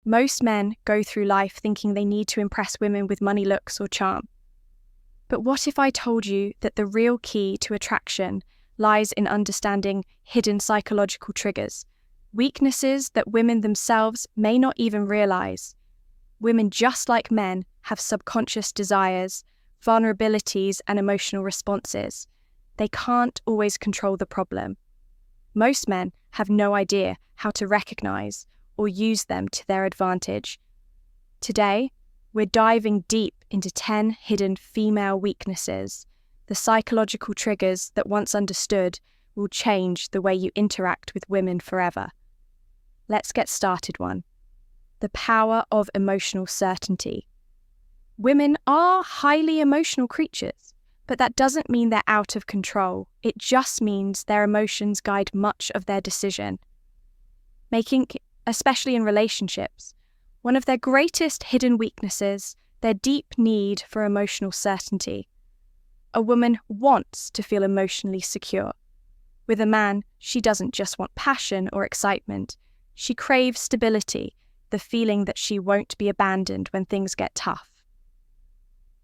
Most men go through life thinking they need to impress women with money, looks, or charm. But what if I told you that the real key to attraction lies in understanding hidden psychological triggers, weaknesses that women themselves may not even realize? Women, just like men, have subconscious desires, vulnerabilities, and emotional responses. They can't always control the problem. Most men have no idea how to recognize or use them to their advantage. Today, we're diving deep into 10 hidden female weaknesses, the psychological triggers that, once understood, will change the way you interact with women forever. Let's get started. 1. The power of emotional certainty. Women are highly emotional creatures, but that doesn't mean they're out of control. It just means their emotions guide much of their decision making, especially in relationships. One of their greatest hidden weaknesses, their deep need for emotional certainty. A woman wants to feel emotionally secure. With a man, she doesn't just want passion or excitement. She craves stability, the feeling that she won't be abandoned when things get tough.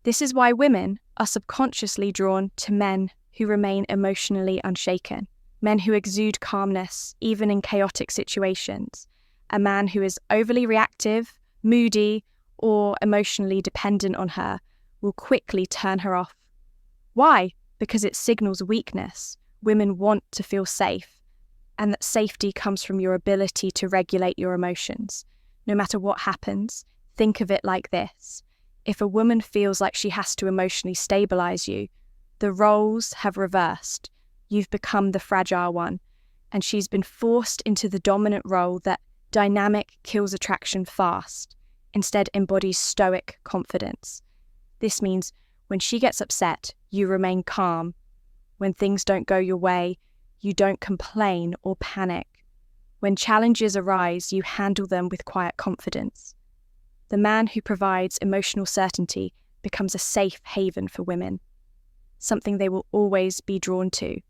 This is why women are subconsciously drawn to men who remain emotionally unshaken, men who exude calmness even in chaotic situations. A man who is overly reactive, moody, or emotionally dependent on her will quickly turn her off. Why? Because it signals weakness. Women want to feel safe, and that safety comes from your ability to regulate your emotions. No matter what happens, think of it like this. If a woman feels like she has to emotionally stabilize you, the roles have reversed. You've become the fragile one, and she's been forced into the dominant role that dynamic kills attraction fast, instead embodies stoic confidence. This means when she gets upset, you remain calm. When things don't go your way, you don't complain or panic. When challenges arise, you handle them with quiet confidence. The man who provides emotional certainty becomes a safe haven for women, something they will always be drawn to,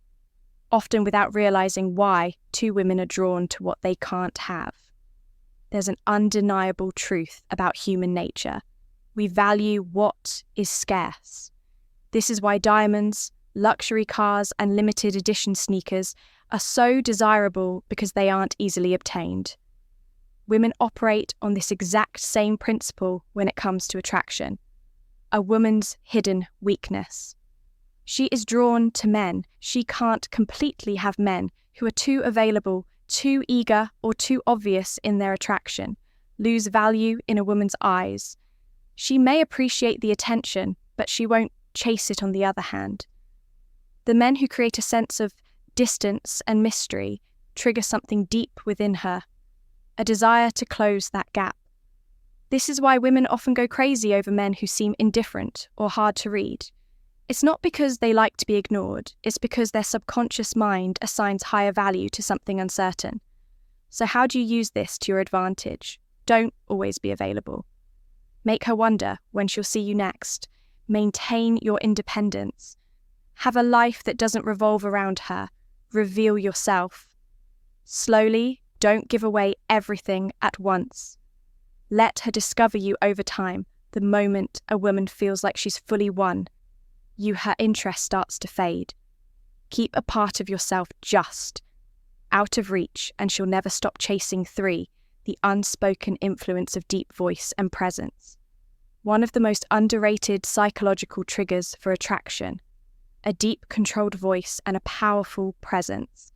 often without realizing why two women are drawn to what they can't have. There's an undeniable truth about human nature. We value what is scarce. This is why diamonds, luxury cars, and limited edition sneakers are so desirable, because they aren't easily obtained. Women operate on this exact same principle when it comes to attraction. A woman's hidden weakness. She is drawn to men. She can't completely have men who are too available, too eager, or too obvious in their attraction, lose value in a woman's eyes. She may appreciate the attention, but she won't chase it on the other hand. The men who create a sense of distance and mystery trigger something deep within her, a desire to close that gap. This is why women often go crazy over men who seem indifferent or hard to read. It's not because they like to be ignored, it's because their subconscious mind assigns higher value to something uncertain. So how do you use this to your advantage? Don't always be available. Make her wonder when she'll see you next. Maintain your independence. Have a life that doesn't revolve around her. Reveal yourself. Slowly, don't give away everything at once. Let her discover you over time. The moment a woman feels like she's fully won, her interest starts to fade. Keep a part of yourself just out of reach, and she'll never stop chasing 3, the unspoken influence of deep voice and presence. One of the most underrated psychological triggers for attraction, a deep, controlled voice and a powerful presence.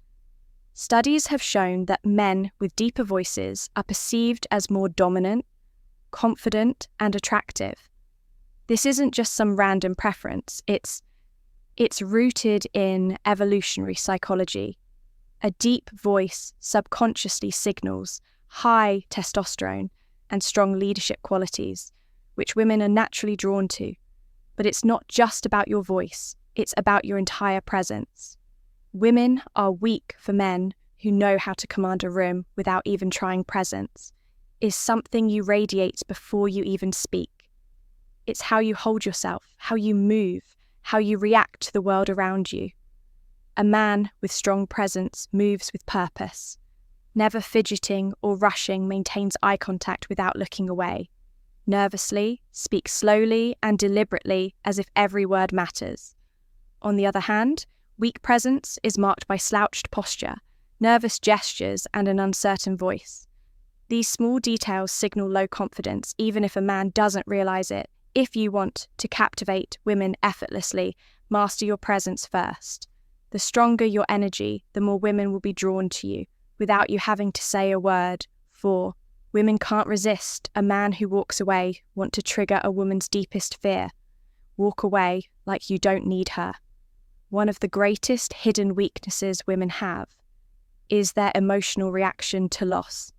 Studies have shown that men with deeper voices are perceived as more dominant, confident, and attractive. This isn't just some random preference, it's rooted in evolutionary psychology. A deep voice subconsciously signals high testosterone and strong leadership qualities, which women are naturally drawn to. But it's not just about your voice, it's about your entire presence. Women are weak for men who know how to command a room without even trying presence. Is something you radiate before you even speak. It's how you hold yourself, how you move, how you react to the world around you. A man with strong presence moves with purpose. never fidgeting or rushing, maintains eye contact without looking away. Nervously, speaks slowly and deliberately as if every word matters. On the other hand, weak presence is marked by slouched posture, nervous gestures, and an uncertain voice. These small details signal low confidence, even if a man doesn't realize it. If you want to captivate women effortlessly, master your presence first. The stronger your energy, the more women will be drawn to you, without you having to say a word. 4. Women can't resist a man who walks away, want to trigger a woman's deepest fear. Walk away like you don't need her. One of the greatest hidden weaknesses women have is their emotional reaction to loss.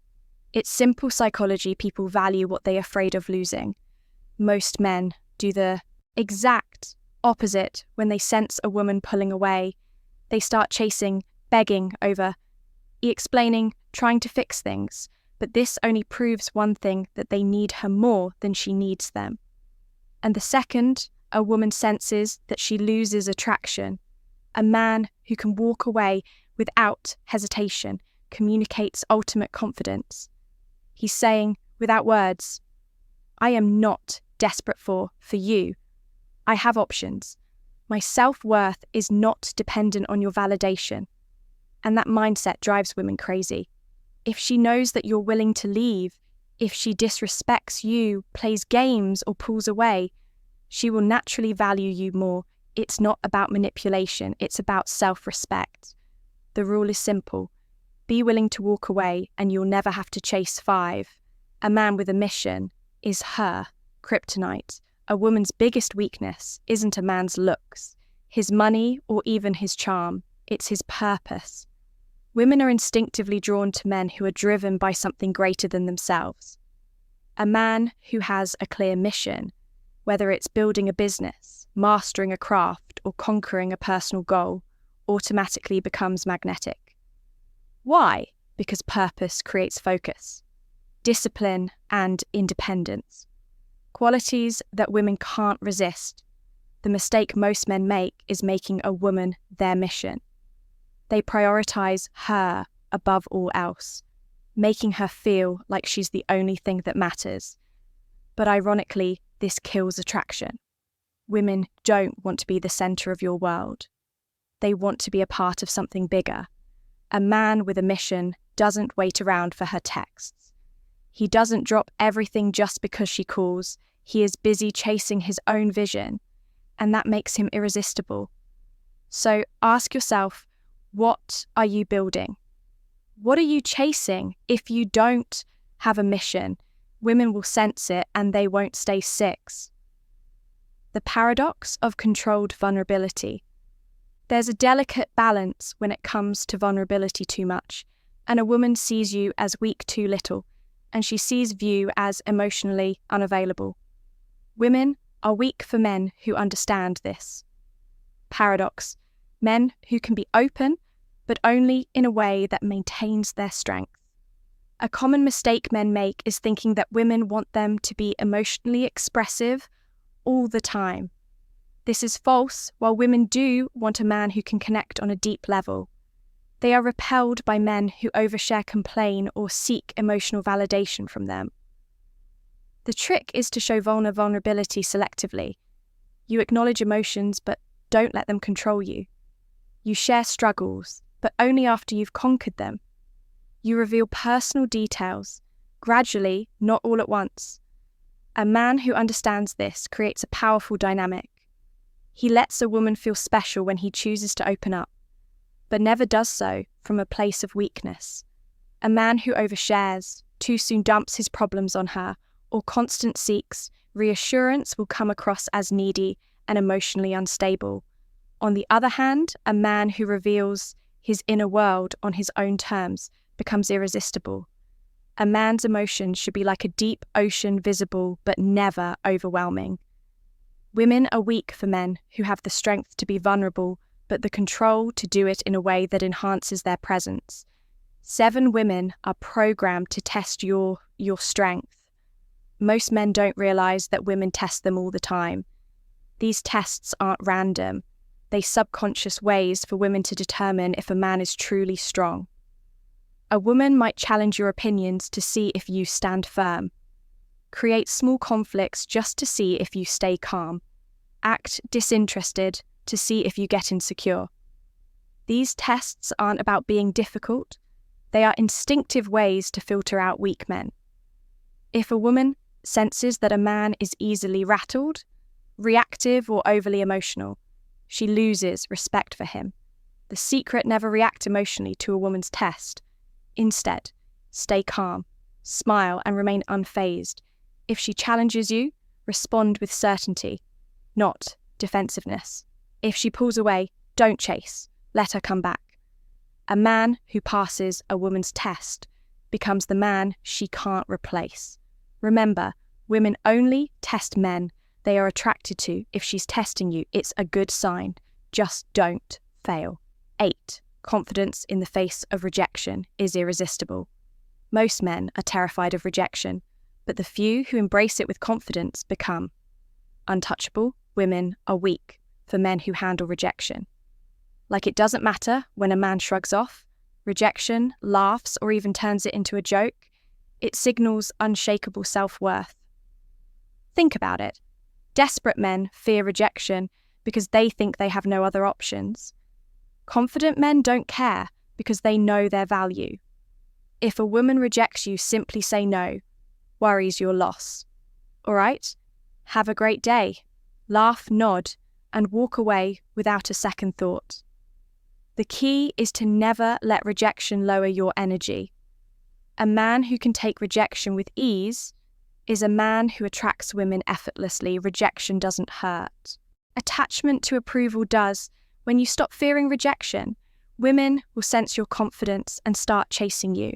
It's simple psychology. People value what they're afraid of losing. Most men do the exact opposite when they sense a woman pulling away. They start chasing, begging over, explaining, trying to fix things. But this only proves one thing, that they need her more than she needs them. And the second a woman senses that she loses attraction, a man who can walk away without hesitation communicates ultimate confidence. He's saying, without words, I am not desperate for you. I have options. My self-worth is not dependent on your validation. And that mindset drives women crazy. If she knows that you're willing to leave, if she disrespects you, plays games, or pulls away, she will naturally value you more. It's not about manipulation, it's about self-respect. The rule is simple. Be willing to walk away and you'll never have to chase 5. A man with a mission is her kryptonite. A woman's biggest weakness isn't a man's looks, his money, or even his charm. It's his purpose. Women are instinctively drawn to men who are driven by something greater than themselves. A man who has a clear mission, whether it's building a business, mastering a craft, or conquering a personal goal, automatically becomes magnetic. Why? Because purpose creates focus, discipline, and independence. Qualities that women can't resist. The mistake most men make is making a woman their mission. They prioritize her above all else, making her feel like she's the only thing that matters. But ironically, this kills attraction. Women don't want to be the center of your world. They want to be a part of something bigger. A man with a mission doesn't wait around for her texts. He doesn't drop everything just because she calls. He is busy chasing his own vision, and that makes him irresistible. So ask yourself, what are you building? What are you chasing? If you don't have a mission, women will sense it and they won't stay 6. The paradox of controlled vulnerability. There's a delicate balance when it comes to vulnerability too much, and a woman sees you as weak too little, and she sees you as emotionally unavailable. Women are weak for men who understand this. Paradox. Men who can be open, but only in a way that maintains their strength. A common mistake men make is thinking that women want them to be emotionally expressive all the time. This is false. While women do want a man who can connect on a deep level, they are repelled by men who overshare, complain, or seek emotional validation from them. The trick is to show vulnerability selectively. You acknowledge emotions, but don't let them control you. You share struggles, but only after you've conquered them. You reveal personal details, gradually, not all at once. A man who understands this creates a powerful dynamic. He lets a woman feel special when he chooses to open up, but never does so from a place of weakness. A man who overshares, too soon dumps his problems on her, or constant seeks reassurance will come across as needy and emotionally unstable. On the other hand, a man who reveals his inner world on his own terms becomes irresistible. A man's emotions should be like a deep ocean, visible but never overwhelming. Women are weak for men who have the strength to be vulnerable, but the control to do it in a way that enhances their presence. 7 women are programmed to test your strength. Most men don't realize that women test them all the time. These tests aren't random. They're subconscious ways for women to determine if a man is truly strong. A woman might challenge your opinions to see if you stand firm. Create small conflicts just to see if you stay calm. Act disinterested to see if you get insecure. These tests aren't about being difficult. They are instinctive ways to filter out weak men. If a woman senses that a man is easily rattled, reactive, or overly emotional, she loses respect for him. The secret: never react emotionally to a woman's test. Instead, stay calm, smile, and remain unfazed. If she challenges you, respond with certainty, not defensiveness. If she pulls away, don't chase. Let her come back. A man who passes a woman's test becomes the man she can't replace. Remember, women only test men they are attracted to. If she's testing you, it's a good sign. Just don't fail. 8. Confidence in the face of rejection is irresistible. Most men are terrified of rejection, but the few who embrace it with confidence become untouchable. Women are weak for men who handle rejection. Like it doesn't matter when a man shrugs off rejection, laughs, or even turns it into a joke. It signals unshakable self-worth. Think about it. Desperate men fear rejection because they think they have no other options. Confident men don't care because they know their value. If a woman rejects you, simply say no. Worries your loss. All right? Have a great day. Laugh, nod, and walk away without a second thought. The key is to never let rejection lower your energy. A man who can take rejection with ease is a man who attracts women effortlessly. Rejection doesn't hurt. Attachment to approval does. When you stop fearing rejection, women will sense your confidence and start chasing you.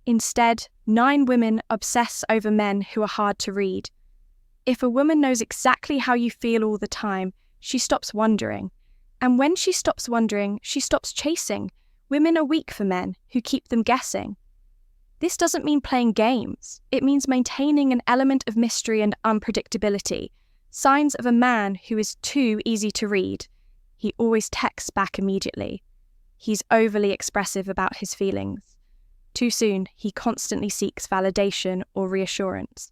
Instead, 9 women obsess over men who are hard to read. If a woman knows exactly how you feel all the time, she stops wondering. And when she stops wondering, she stops chasing. Women are weak for men who keep them guessing. This doesn't mean playing games. It means maintaining an element of mystery and unpredictability. Signs of a man who is too easy to read. He always texts back immediately. He's overly expressive about his feelings. Too soon, he constantly seeks validation or reassurance.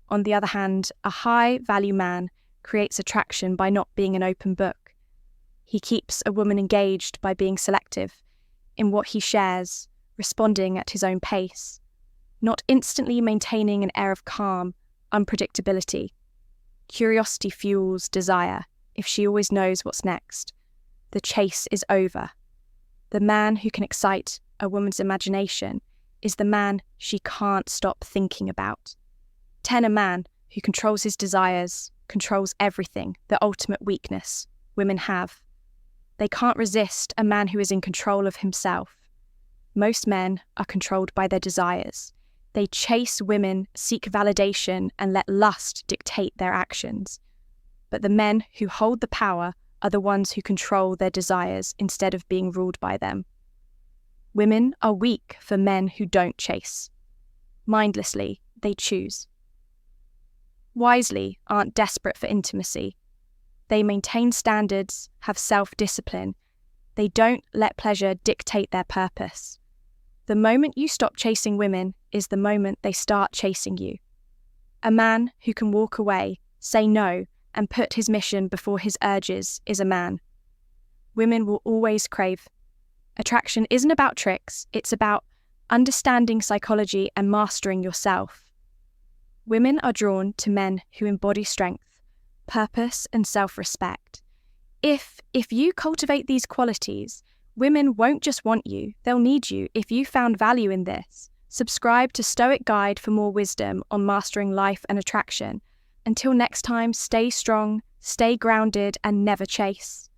On the other hand, a high-value man creates attraction by not being an open book. He keeps a woman engaged by being selective in what he shares, responding at his own pace, not instantly maintaining an air of calm, unpredictability. Curiosity fuels desire. If she always knows what's next, the chase is over. The man who can excite a woman's imagination is the man she can't stop thinking about. 10. A man who controls his desires controls everything, the ultimate weakness women have. They can't resist a man who is in control of himself. Most men are controlled by their desires. They chase women, seek validation, and let lust dictate their actions. But the men who hold the power are the ones who control their desires instead of being ruled by them. Women are weak for men who don't chase. Mindlessly, they choose. Wisely aren't desperate for intimacy. They maintain standards, have self-discipline. They don't let pleasure dictate their purpose. The moment you stop chasing women is the moment they start chasing you. A man who can walk away, say no, and put his mission before his urges is a man. Women will always crave. Attraction isn't about tricks, it's about understanding psychology and mastering yourself. Women are drawn to men who embody strength, purpose, and self-respect. If you cultivate these qualities, women won't just want you, they'll need you. If you found value in this, subscribe to Stoic Guide for more wisdom on mastering life and attraction. Until next time, stay strong, stay grounded, and never chase.